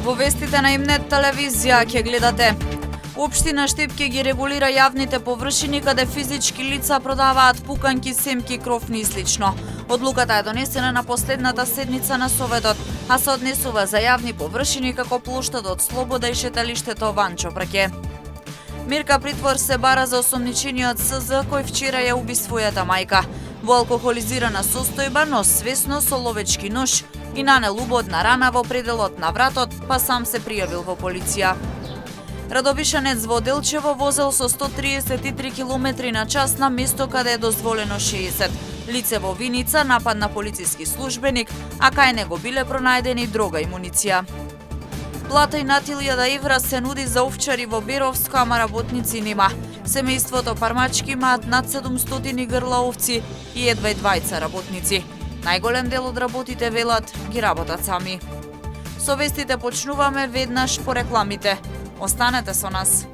Во вестите на Имнет телевизија ќе гледате: Општина Штепке ги регулира јавните површини каде физички лица продаваат пуканки, семки, кровни и слично. Одлуката е донесена на последната седница на Советот, а се однесува за јавни површини како плоштадот Слобода и шеталиштето Ванчо Праке. Мерка притвор се бара за осомничениот СЗ кој вчера ја уби својата мајка. Во алкохолизирана состојба, но свесно со ловечки нож и нанел убодна рана во пределот на вратот, па сам се пријавил во полиција. Радобишанец во Делчево возел со 133 км на час на место каде е дозволено 60. Лице во Виница нападна полициски службеник, а кај него биле пронајдени дрога и муниција. Плата и над 1000 евра се нуди за овчари во Беровско, ама работници нема. Семејството Пармачки имаат над 700 грла овци и едва 20 работници. Најголем дел од работите, велат, ги работат сами. Со вестите почнуваме веднаш по рекламите. Останете со нас.